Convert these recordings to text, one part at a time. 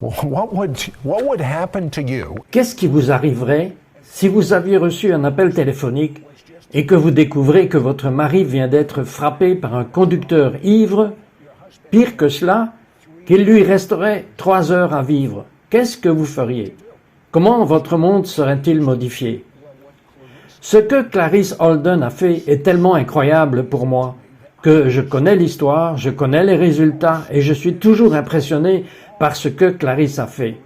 What would happen to you Qu'est-ce qui vous arriverait si vous aviez reçu un appel téléphonique et que vous découvrez que votre mari vient d'être frappé par un conducteur ivre? Pire que cela, qu'il lui resterait 3 heures à vivre. Qu'est-ce que vous feriez? Comment votre monde serait-il modifié? Ce que Clarice Holden a fait est tellement incroyable pour moi que je connais l'histoire, je connais les résultats et je suis toujours impressionné par ce que Clarice a fait.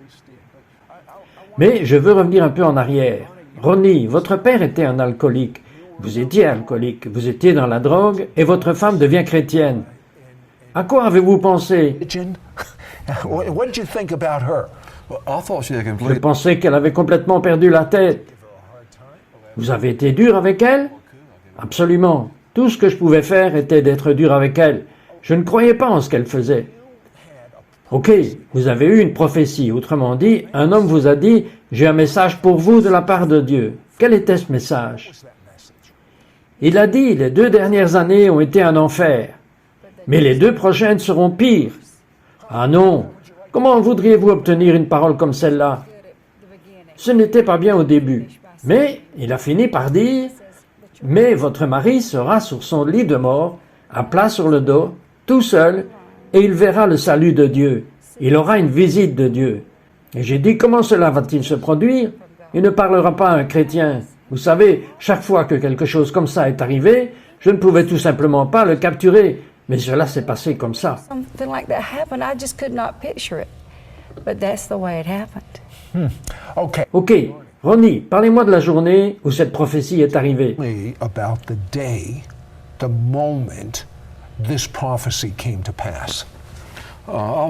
Mais je veux revenir un peu en arrière. Ronnie, votre père était un alcoolique. Vous étiez alcoolique, vous étiez dans la drogue et votre femme devient chrétienne. À quoi avez-vous pensé? What did you think about her? Je pensais qu'elle avait complètement perdu la tête. Vous avez été dur avec elle? Absolument. Tout ce que je pouvais faire était d'être dur avec elle. Je ne croyais pas en ce qu'elle faisait. Ok, vous avez eu une prophétie. Autrement dit, un homme vous a dit « J'ai un message pour vous de la part de Dieu ». Quel était ce message? Il a dit « Les 2 dernières années ont été un enfer, mais les 2 prochaines seront pires ». Ah non, comment voudriez-vous obtenir une parole comme celle-là? Ce n'était pas bien au début, mais il a fini par dire « Mais votre mari sera sur son lit de mort, à plat sur le dos, tout seul, et il verra le salut de Dieu. Il aura une visite de Dieu. » Et j'ai dit « Comment cela va-t-il se produire? Il ne parlera pas à un chrétien. Vous savez, chaque fois que quelque chose comme ça est arrivé, je ne pouvais tout simplement pas le capturer. Mais cela s'est passé comme ça. » Ok, Ronnie, parlez-moi de la journée où cette prophétie est arrivée. About the day, the moment this prophecy came to pass.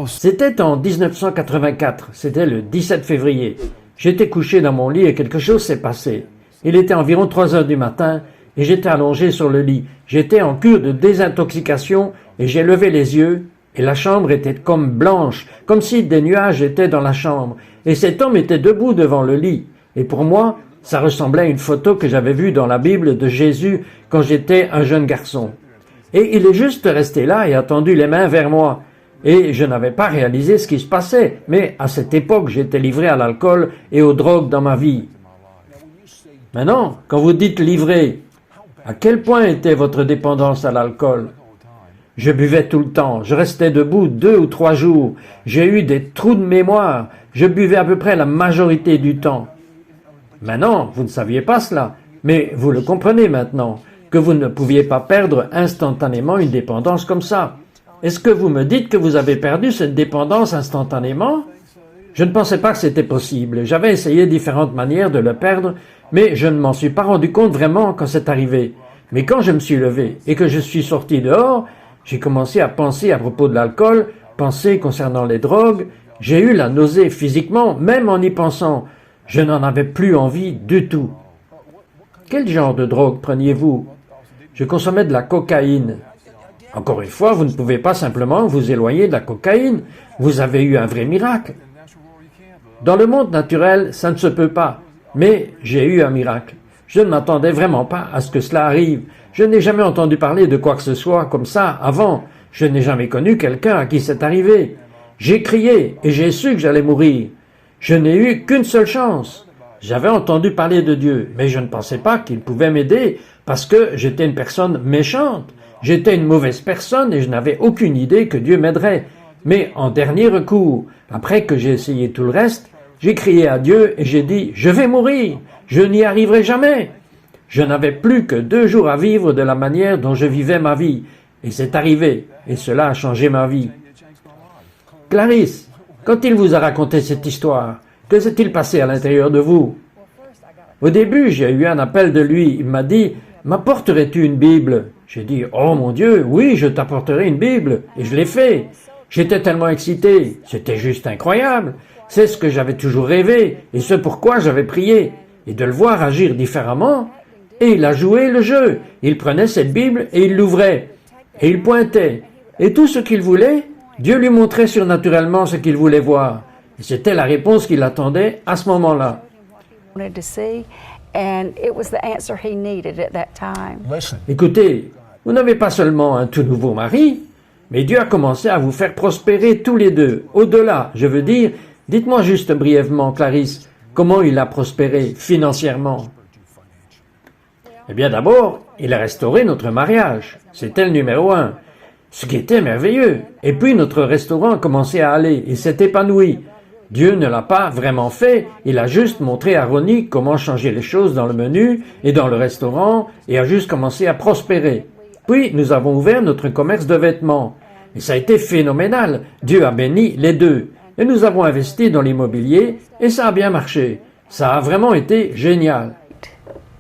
C'était en 1984, c'était le 17 février. J'étais couché dans mon lit et quelque chose s'est passé. Il était environ 3 heures du matin et j'étais allongé sur le lit. J'étais en cure de désintoxication et j'ai levé les yeux et la chambre était comme blanche, comme si des nuages étaient dans la chambre. Et cet homme était debout devant le lit. Et pour moi, ça ressemblait à une photo que j'avais vue dans la Bible de Jésus quand j'étais un jeune garçon. Et il est juste resté là et a tendu les mains vers moi. Et je n'avais pas réalisé ce qui se passait, mais à cette époque, j'étais livré à l'alcool et aux drogues dans ma vie. Maintenant, quand vous dites livré, à quel point était votre dépendance à l'alcool? Je buvais tout le temps, je restais debout 2 ou 3 jours, j'ai eu des trous de mémoire, je buvais à peu près la majorité du temps. Maintenant, vous ne saviez pas cela, mais vous le comprenez maintenant, que vous ne pouviez pas perdre instantanément une dépendance comme ça. Est-ce que vous me dites que vous avez perdu cette dépendance instantanément? Je ne pensais pas que c'était possible. J'avais essayé différentes manières de le perdre, mais je ne m'en suis pas rendu compte vraiment quand c'est arrivé. Mais quand je me suis levé et que je suis sorti dehors, j'ai commencé à penser à propos de l'alcool, penser concernant les drogues. J'ai eu la nausée physiquement, même en y pensant. Je n'en avais plus envie du tout. Quel genre de drogue preniez-vous? Je consommais de la cocaïne. Encore une fois, vous ne pouvez pas simplement vous éloigner de la cocaïne. Vous avez eu un vrai miracle. Dans le monde naturel, ça ne se peut pas. Mais j'ai eu un miracle. Je ne m'attendais vraiment pas à ce que cela arrive. Je n'ai jamais entendu parler de quoi que ce soit comme ça avant. Je n'ai jamais connu quelqu'un à qui c'est arrivé. J'ai crié et j'ai su que j'allais mourir. Je n'ai eu qu'une seule chance. J'avais entendu parler de Dieu, mais je ne pensais pas qu'il pouvait m'aider parce que j'étais une personne méchante. J'étais une mauvaise personne et je n'avais aucune idée que Dieu m'aiderait. Mais en dernier recours, après que j'ai essayé tout le reste, j'ai crié à Dieu et j'ai dit « Je vais mourir, je n'y arriverai jamais ». Je n'avais plus que 2 jours à vivre de la manière dont je vivais ma vie. Et c'est arrivé, et cela a changé ma vie. Clarice, quand il vous a raconté cette histoire, que s'est-il passé à l'intérieur de vous? Au début, j'ai eu un appel de lui. Il m'a dit « M'apporterais-tu une Bible ?» J'ai dit « Oh mon Dieu, oui, je t'apporterai une Bible. » Et je l'ai fait. J'étais tellement excité. C'était juste incroyable. C'est ce que j'avais toujours rêvé, et ce pourquoi j'avais prié. Et de le voir agir différemment. Et il a joué le jeu. Il prenait cette Bible et il l'ouvrait. Et il pointait. Et tout ce qu'il voulait, Dieu lui montrait surnaturellement ce qu'il voulait voir. Et c'était la réponse qu'il attendait à ce moment-là. Écoutez, vous n'avez pas seulement un tout nouveau mari, mais Dieu a commencé à vous faire prospérer tous les deux. Au-delà, je veux dire, Dites-moi juste brièvement, Clarisse, comment il a prospéré financièrement? Eh bien d'abord, il a restauré notre mariage. C'était le numéro 1. Ce qui était merveilleux. Et puis notre restaurant a commencé à aller et s'est épanoui. Dieu ne l'a pas vraiment fait, il a juste montré à Ronnie comment changer les choses dans le menu et dans le restaurant et a juste commencé à prospérer. Puis nous avons ouvert notre commerce de vêtements. Et ça a été phénoménal. Dieu a béni les deux. Et nous avons investi dans l'immobilier et ça a bien marché. Ça a vraiment été génial.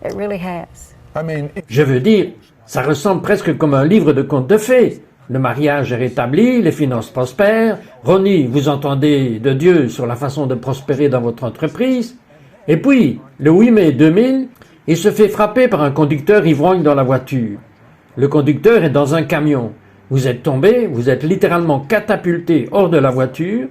It really has. I mean, Je veux dire, ça ressemble presque comme un livre de contes de fées. Le mariage est rétabli, les finances prospèrent. Ronnie, vous entendez de Dieu sur la façon de prospérer dans votre entreprise. Et puis, le 8 mai 2000, il se fait frapper par un conducteur ivrogne dans la voiture. Le conducteur est dans un camion. Vous êtes tombé, vous êtes littéralement catapulté hors de la voiture.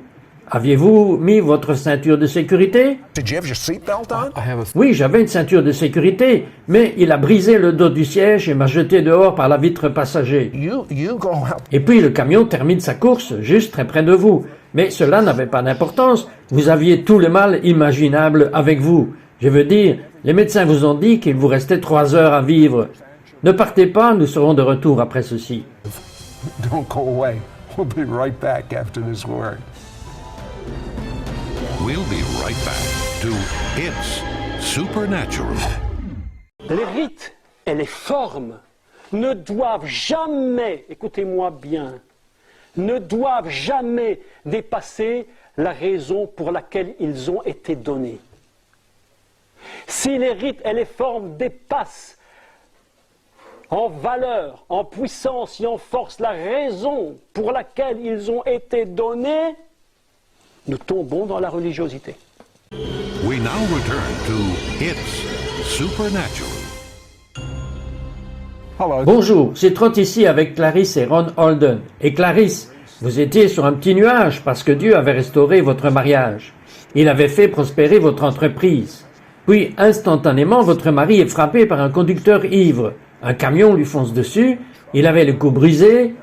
Aviez-vous mis votre ceinture de sécurité? did you have your seatbelt on? Oui, j'avais une ceinture de sécurité, mais il a brisé le dos du siège et m'a jeté dehors par la vitre passager. You go out. Et puis le camion termine sa course juste très près de vous. Mais cela n'avait pas d'importance. Vous aviez tout le mal imaginable avec vous. Je veux dire, les médecins vous ont dit qu'il vous restait 3 heures à vivre. Ne partez pas, nous serons de retour après ceci. Don't go away. We'll be right back after this word. We'll be right back to It's Supernatural. Les rites et les formes ne doivent jamais, écoutez-moi bien, ne doivent jamais dépasser la raison pour laquelle ils ont été donnés. Si les rites et les formes dépassent en valeur, en puissance et en force la raison pour laquelle ils ont été donnés, nous tombons dans la religiosité. We now return to It's Supernatural. Hello. Bonjour, c'est Trott ici avec Clarisse et Ron Holden. Et Clarisse, vous étiez sur un petit nuage parce que Dieu avait restauré votre mariage. Il avait fait prospérer votre entreprise. Puis, instantanément, votre mari est frappé par un conducteur ivre. Un camion lui fonce dessus, il avait le cou brisé.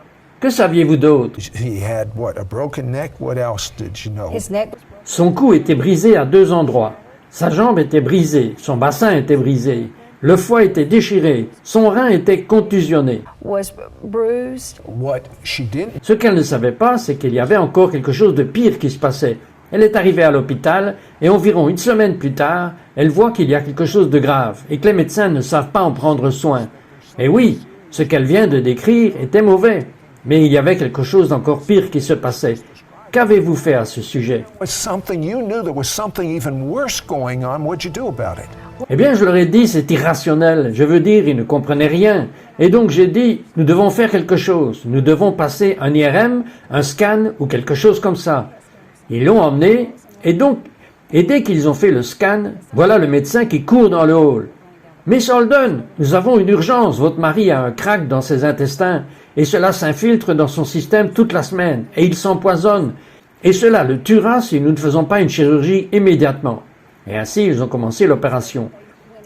Que saviez-vous d'autre? He had what? A broken neck? What else did you know? His neck Son cou était brisé à 2 endroits. Sa jambe était brisée, son bassin était brisé, le foie était déchiré, son rein était contusionné. was bruised. What she didn't Ce qu'elle ne savait pas, c'est qu'il y avait encore quelque chose de pire qui se passait. Elle est arrivée à l'hôpital et environ 1 semaine plus tard, elle voit qu'il y a quelque chose de grave et que les médecins ne savent pas en prendre soin. Et oui, ce qu'elle vient de décrire était mauvais, mais il y avait quelque chose d'encore pire qui se passait. Qu'avez-vous fait à ce sujet? was something you knew there was something even worse going on. What'd you do about it? Eh bien, je leur ai dit, c'est irrationnel. Je veux dire, ils ne comprenaient rien. Et donc, j'ai dit, nous devons faire quelque chose. Nous devons passer un IRM, un scan ou quelque chose comme ça. Ils l'ont emmené, et dès qu'ils ont fait le scan, voilà le médecin qui court dans le hall. Miss Holden, nous avons une urgence. Votre mari a un crack dans ses intestins, et cela s'infiltre dans son système toute la semaine, et il s'empoisonne. Et cela le tuera si nous ne faisons pas une chirurgie immédiatement. Et ainsi, ils ont commencé l'opération.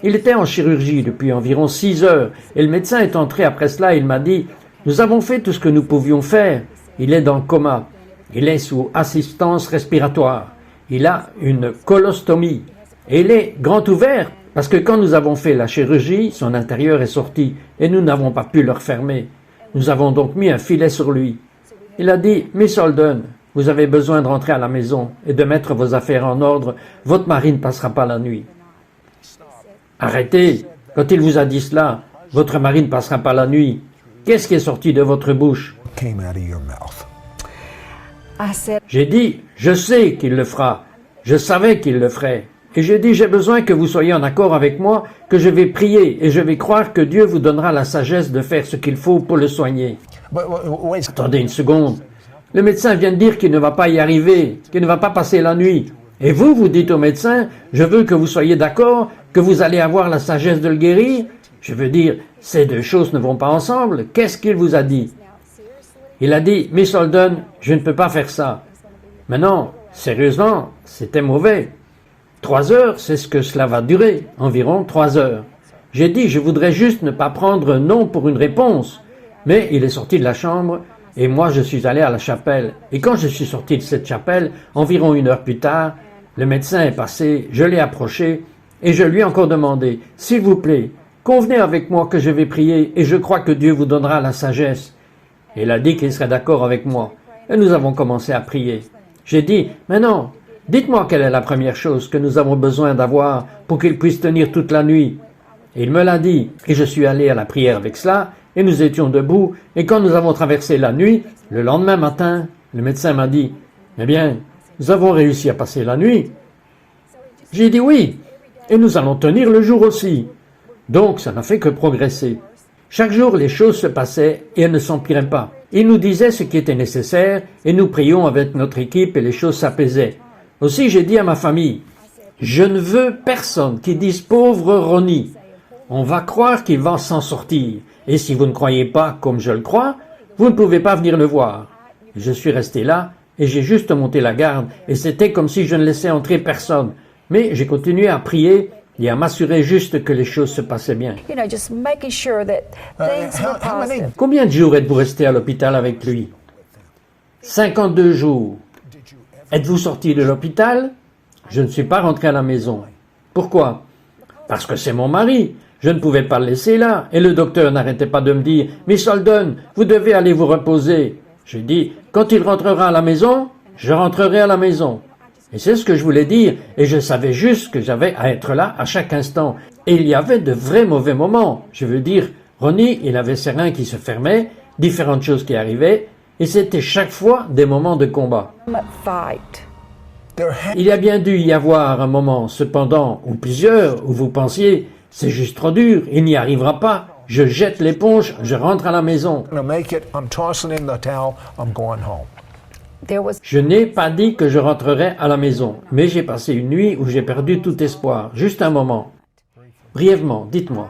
Il était en chirurgie depuis environ 6 heures, et le médecin est entré après cela et il m'a dit « Nous avons fait tout ce que nous pouvions faire. Il est dans le coma. Il est sous assistance respiratoire. Il a une colostomie. Et il est grand ouvert, parce que quand nous avons fait la chirurgie, son intérieur est sorti, et nous n'avons pas pu le refermer. Nous avons donc mis un filet sur lui. Il a dit « Miss Holden, vous avez besoin de rentrer à la maison et de mettre vos affaires en ordre. Votre mari ne passera pas la nuit. » Arrêtez. Quand il vous a dit cela, votre mari ne passera pas la nuit. Qu'est-ce qui est sorti de votre bouche? Came out of your mouth. I said, J'ai dit, je sais qu'il le fera. Je savais qu'il le ferait. Et j'ai dit, j'ai besoin que vous soyez en accord avec moi, que je vais prier et je vais croire que Dieu vous donnera la sagesse de faire ce qu'il faut pour le soigner. But wait. Attendez une seconde. Le médecin vient de dire qu'il ne va pas y arriver, qu'il ne va pas passer la nuit. Et vous, vous dites au médecin, je veux que vous soyez d'accord, que vous allez avoir la sagesse de le guérir. Je veux dire, ces deux choses ne vont pas ensemble. Qu'est-ce qu'il vous a dit? Il a dit, Miss Holden, je ne peux pas faire ça. Mais non, sérieusement, c'était mauvais. 3 heures, c'est ce que cela va durer, environ 3 heures. J'ai dit, je voudrais juste ne pas prendre non pour une réponse. Mais il est sorti de la chambre, et moi je suis allé à la chapelle. Et quand je suis sorti de cette chapelle, environ 1 heure plus tard, le médecin est passé, je l'ai approché, et je lui ai encore demandé, « S'il vous plaît, convenez avec moi que je vais prier, et je crois que Dieu vous donnera la sagesse. » Et il a dit qu'il serait d'accord avec moi. Et nous avons commencé à prier. J'ai dit, « Maintenant, dites-moi quelle est la première chose que nous avons besoin d'avoir pour qu'il puisse tenir toute la nuit. » Et il me l'a dit, et je suis allé à la prière avec cela, et nous étions debout, et quand nous avons traversé la nuit, le lendemain matin, le médecin m'a dit, « Eh bien, nous avons réussi à passer la nuit. » J'ai dit oui, et nous allons tenir le jour aussi. Donc ça n'a fait que progresser. Chaque jour les choses se passaient et elles ne s'empiraient pas. Il nous disait ce qui était nécessaire, et nous prions avec notre équipe et les choses s'apaisaient. Aussi j'ai dit à ma famille, « Je ne veux personne qui dise pauvre Ronnie. On va croire qu'il va s'en sortir. Et si vous ne croyez pas comme je le crois, vous ne pouvez pas venir le voir. » Je suis resté là et j'ai juste monté la garde et c'était comme si je ne laissais entrer personne. Mais j'ai continué à prier et à m'assurer juste que les choses se passaient bien. You know, just making sure that things were how many- positive. Combien de jours êtes-vous resté à l'hôpital avec lui? 52 jours. Êtes-vous sorti de l'hôpital? Je ne suis pas rentré à la maison. Pourquoi? Parce que c'est mon mari. Je ne pouvais pas le laisser là. Et le docteur n'arrêtait pas de me dire, « Miss Holden, vous devez aller vous reposer. » J'ai dit, « Quand il rentrera à la maison, je rentrerai à la maison. » Et c'est ce que je voulais dire, et je savais juste que j'avais à être là à chaque instant. Et il y avait de vrais mauvais moments. Je veux dire, Ronnie, il avait ses reins qui se fermaient, différentes choses qui arrivaient, et c'était chaque fois des moments de combat. Fight. There ha- Il y a bien dû y avoir un moment, cependant, ou plusieurs, où vous pensiez, c'est juste trop dur, il n'y arrivera pas, je jette l'éponge, je rentre à la maison. to make it, I'm tossing in the towel, I'm going home. There was Je n'ai pas dit que je rentrerais à la maison, mais j'ai passé une nuit où j'ai perdu tout espoir, juste un moment. Brièvement, dites-moi.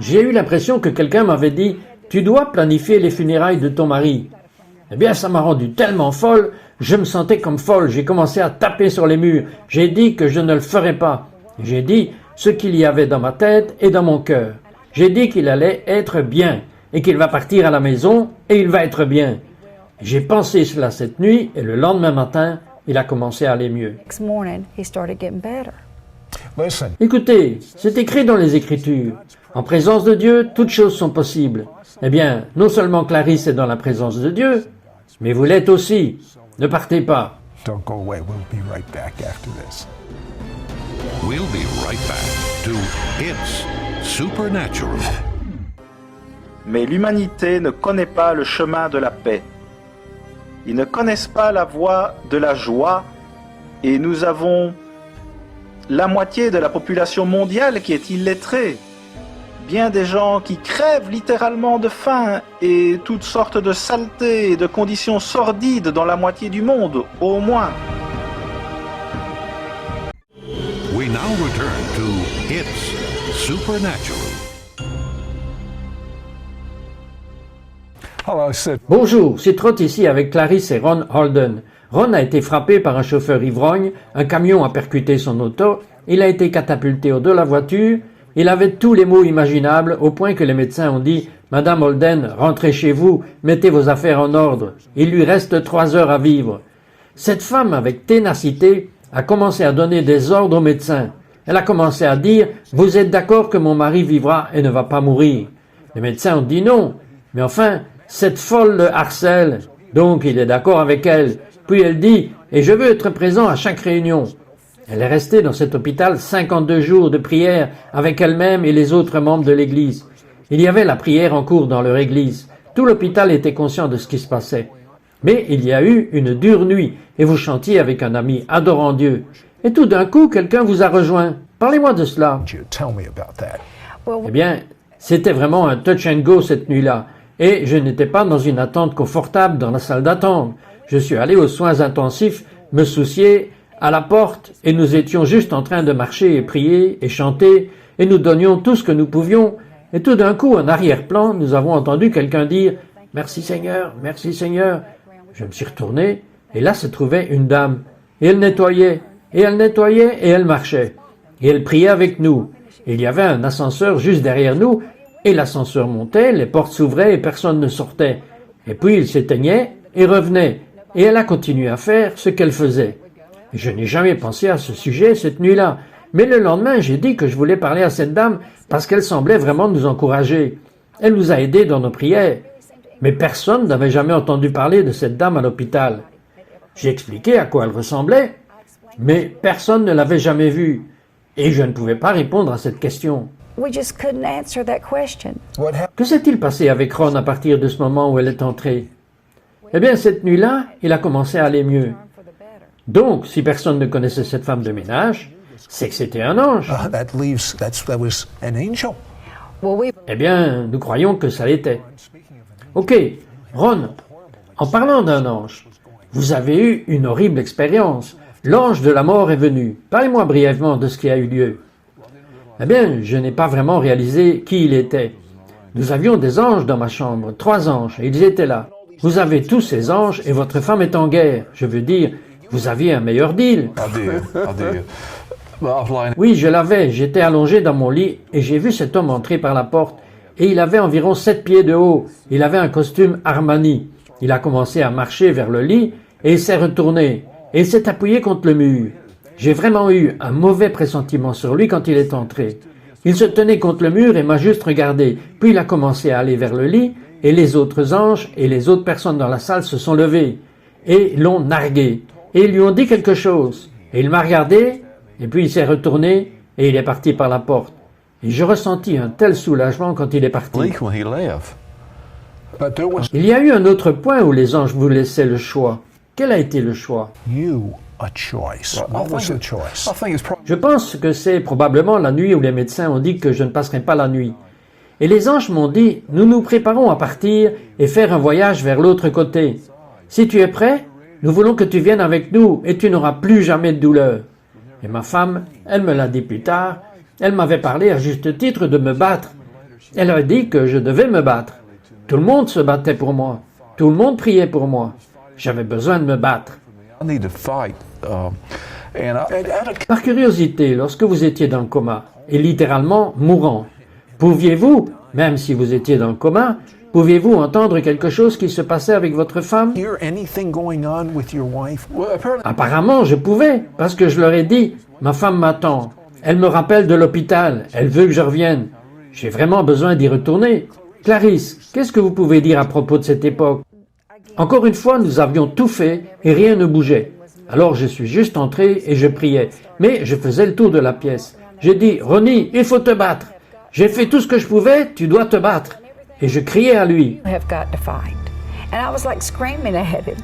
J'ai eu l'impression que quelqu'un m'avait dit « Tu dois planifier les funérailles de ton mari ». Eh bien, ça m'a rendu tellement folle, je me sentais comme folle, j'ai commencé à taper sur les murs, j'ai dit que je ne le ferais pas. J'ai dit ce qu'il y avait dans ma tête et dans mon cœur. J'ai dit qu'il allait être bien, et qu'il va partir à la maison, et il va être bien. J'ai pensé cela cette nuit, et le lendemain matin, il a commencé à aller mieux. next morning he started getting better. Listen, Écoutez, c'est écrit dans les Écritures. En présence de Dieu, toutes choses sont possibles. Eh bien, non seulement Clarisse est dans la présence de Dieu, mais vous l'êtes aussi. Ne partez pas. don't go away. We'll be right back after this. We'll be right back to It's Supernatural. Mais l'humanité ne connaît pas le chemin de la paix. Ils ne connaissent pas la voie de la joie et nous avons la moitié de la population mondiale qui est illettrée. Bien des gens qui crèvent littéralement de faim et toutes sortes de saletés et de conditions sordides dans la moitié du monde, au moins. We now return to It's Supernatural. Hello, Sid. Bonjour, c'est Trott ici avec Clarisse et Ron Holden. Ron a été frappé par un chauffeur ivrogne, un camion a percuté son auto, il a été catapulté hors de la voiture, il avait tous les maux imaginables au point que les médecins ont dit « Madame Holden, rentrez chez vous, mettez vos affaires en ordre, il lui reste 3 heures à vivre ». Cette femme, avec ténacité, a commencé à donner des ordres aux médecins. Elle a commencé à dire « Vous êtes d'accord que mon mari vivra et ne va pas mourir ?» Les médecins ont dit non, mais enfin, cette folle le harcèle, donc il est d'accord avec elle. Puis elle dit « Et je veux être présent à chaque réunion ». Elle est restée dans cet hôpital 52 jours de prière avec elle-même et les autres membres de l'église. Il y avait la prière en cours dans leur église. Tout l'hôpital était conscient de ce qui se passait. Mais il y a eu une dure nuit et vous chantiez avec un ami adorant Dieu. Et tout d'un coup, quelqu'un vous a rejoint. Parlez-moi de cela. You tell me about that. Eh bien, c'était vraiment un touch and go cette nuit-là. Et je n'étais pas dans une attente confortable dans la salle d'attente. Je suis allé aux soins intensifs, me soucier, à la porte, et nous étions juste en train de marcher et prier et chanter, et nous donnions tout ce que nous pouvions. Et tout d'un coup, en arrière-plan, nous avons entendu quelqu'un dire « Merci Seigneur, merci Seigneur ». Je me suis retourné, et là se trouvait une dame. Et elle nettoyait, et elle nettoyait, et elle marchait. Et elle priait avec nous. Il y avait un ascenseur juste derrière nous, et l'ascenseur montait, les portes s'ouvraient et personne ne sortait. Et puis il s'éteignait et revenait, et elle a continué à faire ce qu'elle faisait. Et je n'ai jamais pensé à ce sujet cette nuit-là. Mais le lendemain, j'ai dit que je voulais parler à cette dame parce qu'elle semblait vraiment nous encourager. Elle nous a aidés dans nos prières. Mais personne n'avait jamais entendu parler de cette dame à l'hôpital. J'ai expliqué à quoi elle ressemblait, mais personne ne l'avait jamais vue. Et je ne pouvais pas répondre à cette question. We just couldn't answer that question. What happened? Que s'est-il passé avec Ron à partir de ce moment où elle est entrée? Eh bien, cette nuit-là, il a commencé à aller mieux. Donc, si personne ne connaissait cette femme de ménage, c'est que c'était un ange. That was an angel. Well, we Eh bien, nous croyons que ça l'était. Ok, Ron, en parlant d'un ange, vous avez eu une horrible expérience. L'ange de la mort est venu. Parlez-moi brièvement de ce qui a eu lieu. Eh bien, je n'ai pas vraiment réalisé qui il était. Nous avions des anges dans ma chambre, 3 anges, et ils étaient là. Vous avez tous ces anges et votre femme est en guerre. Je veux dire, vous aviez un meilleur deal. Oui, je l'avais. J'étais allongé dans mon lit et j'ai vu cet homme entrer par la porte. Et il avait environ 7 pieds de haut. Il avait un costume Armani. Il a commencé à marcher vers le lit et il s'est retourné. Et il s'est appuyé contre le mur. J'ai vraiment eu un mauvais pressentiment sur lui quand il est entré. Il se tenait contre le mur et m'a juste regardé. Puis il a commencé à aller vers le lit et les autres anges et les autres personnes dans la salle se sont levés et l'ont nargué. Et ils lui ont dit quelque chose. Et il m'a regardé et puis il s'est retourné et il est parti par la porte. Et je ressentis un tel soulagement quand il est parti. When he left. But there was Il y a eu un autre point où les anges vous laissaient le choix. Quel a été le choix? a choice. What was the choice? I think it's probably Je pense que c'est probablement la nuit où les médecins ont dit que je ne passerai pas la nuit. Et les anges m'ont dit, nous nous préparons à partir et faire un voyage vers l'autre côté. Si tu es prêt, nous voulons que tu viennes avec nous et tu n'auras plus jamais de douleur. Et ma femme, elle me l'a dit plus tard, elle m'avait parlé à juste titre de me battre. Elle a dit que je devais me battre. Tout le monde se battait pour moi. Tout le monde priait pour moi. J'avais besoin de me battre. I need to fight. Par curiosité, lorsque vous étiez dans le coma, et littéralement mourant, pouviez-vous, même si vous étiez dans le coma, pouviez-vous entendre quelque chose qui se passait avec votre femme? Hear anything going on with your wife? Well, apparently, Apparemment, je pouvais, parce que je leur ai dit, ma femme m'attend. Elle me rappelle de l'hôpital. Elle veut que je revienne. J'ai vraiment besoin d'y retourner. Clarisse, qu'est-ce que vous pouvez dire à propos de cette époque? Encore une fois, nous avions tout fait et rien ne bougeait. Alors je suis juste entré et je priais. Mais je faisais le tour de la pièce. J'ai dit, Ronnie, il faut te battre. J'ai fait tout ce que je pouvais, tu dois te battre. Et je criais à lui. have got to fight. And I was like screaming at him.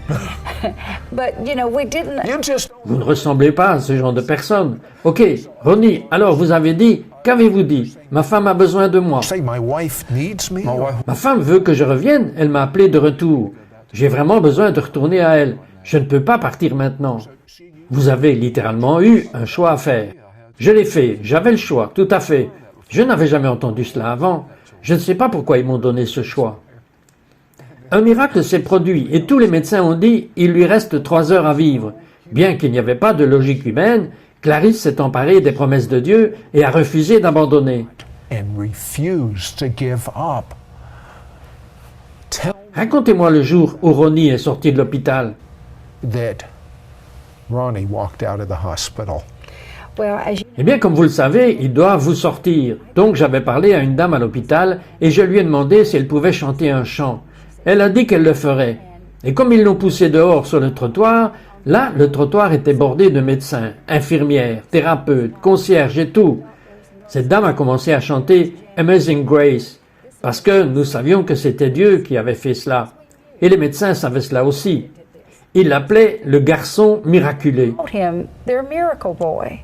But, you know, we didn't. You just Vous ne ressemblez pas à ce genre de personne. Ok, Ronnie, alors vous avez dit, qu'avez-vous dit? Ma femme a besoin de moi. say my wife needs me. my wife. Ma femme veut que je revienne, elle m'a appelé de retour. J'ai vraiment besoin de retourner à elle. Je ne peux pas partir maintenant. Vous avez littéralement eu un choix à faire. Je l'ai fait, j'avais le choix, tout à fait. Je n'avais jamais entendu cela avant. Je ne sais pas pourquoi ils m'ont donné ce choix. Un miracle s'est produit et tous les médecins ont dit il lui reste 3 heures à vivre. Bien qu'il n'y avait pas de logique humaine, Clarisse s'est emparée des promesses de Dieu et a refusé d'abandonner. And refuse to give up. Tell Racontez-moi le jour où Ronnie est sorti de l'hôpital. that Ronnie walked out of the hospital. Well, as you Eh bien, comme vous le savez, ils doivent vous sortir. Donc j'avais parlé à une dame à l'hôpital et je lui ai demandé si elle pouvait chanter un chant. Elle a dit qu'elle le ferait. Et comme ils l'ont poussée dehors sur le trottoir, là, le trottoir était bordé de médecins, infirmières, thérapeutes, concierges et tout. Cette dame a commencé à chanter Amazing Grace, parce que nous savions que c'était Dieu qui avait fait cela. Et les médecins savaient cela aussi. Ils l'appelaient le garçon miraculé. told him, they're a miracle boy.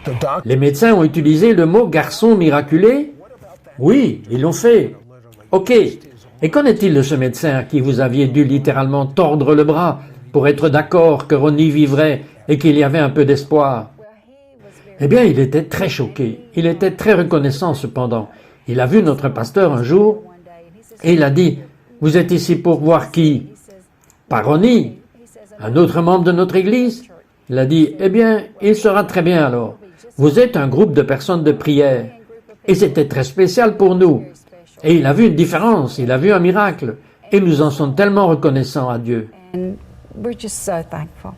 The doctor Les médecins ont utilisé le mot garçon miraculé? Oui, ils l'ont fait. Ok. Et qu'en est-il de ce médecin à qui vous aviez dû littéralement tordre le bras pour être d'accord que Ronnie vivrait et qu'il y avait un peu d'espoir? Eh bien, il était très choqué. Il était très reconnaissant cependant. Il a vu notre pasteur un jour et il a dit, « Vous êtes ici pour voir qui? » Pas Ronnie. Un autre membre de notre église? Il a dit, « Eh bien, il sera très bien alors. Vous êtes un groupe de personnes de prière. » Et c'était très spécial pour nous. Et il a vu une différence, il a vu un miracle. Et nous en sommes tellement reconnaissants à Dieu. And we're just so thankful.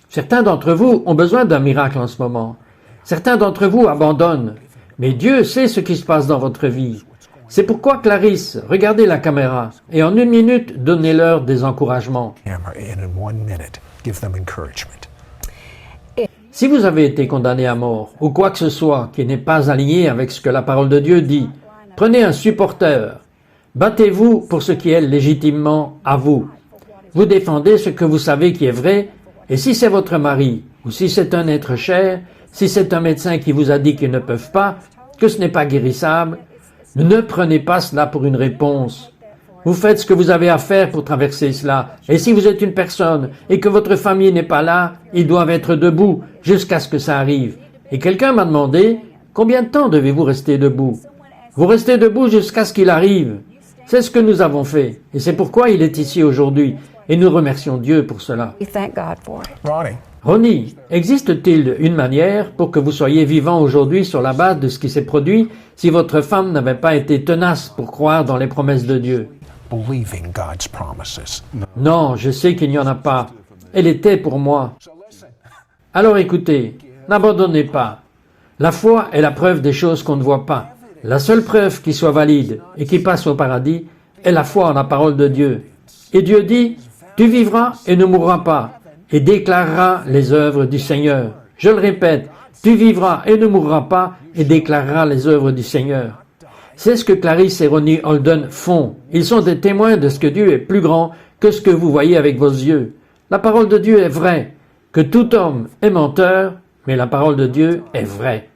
Certains d'entre vous ont besoin d'un miracle en ce moment. Certains d'entre vous abandonnent. Mais Dieu sait ce qui se passe dans votre vie. C'est pourquoi, Clarisse, regardez la caméra et en 1 minute, donnez-leur des encouragements. Camera, and in 1 minute, give them encouragement. Si vous avez été condamné à mort, ou quoi que ce soit qui n'est pas aligné avec ce que la parole de Dieu dit, prenez un supporteur. Battez-vous pour ce qui est légitimement à vous. Vous défendez ce que vous savez qui est vrai, et si c'est votre mari, ou si c'est un être cher, si c'est un médecin qui vous a dit qu'ils ne peuvent pas, que ce n'est pas guérissable, ne prenez pas cela pour une réponse. Vous faites ce que vous avez à faire pour traverser cela. Et si vous êtes une personne et que votre famille n'est pas là, ils doivent être debout jusqu'à ce que ça arrive. Et quelqu'un m'a demandé, combien de temps devez-vous rester debout? Vous restez debout jusqu'à ce qu'il arrive. C'est ce que nous avons fait. Et c'est pourquoi il est ici aujourd'hui. Et nous remercions Dieu pour cela. We thank God for it. Ronnie, Ronnie, existe-t-il une manière pour que vous soyez vivant aujourd'hui sur la base de ce qui s'est produit si votre femme n'avait pas été tenace pour croire dans les promesses de Dieu? believing God's promises. Non, je sais qu'il n'y en a pas. Elle était pour moi. Alors écoutez, n'abandonnez pas. La foi est la preuve des choses qu'on ne voit pas. La seule preuve qui soit valide et qui passe au paradis est la foi en la parole de Dieu. Et Dieu dit, tu vivras et ne mourras pas, et déclareras les œuvres du Seigneur. Je le répète, tu vivras et ne mourras pas, et déclareras les œuvres du Seigneur. C'est ce que Clarisse et Ronnie Holden font. Ils sont des témoins de ce que Dieu est plus grand que ce que vous voyez avec vos yeux. La parole de Dieu est vraie. Que tout homme est menteur, mais la parole de Dieu est vraie.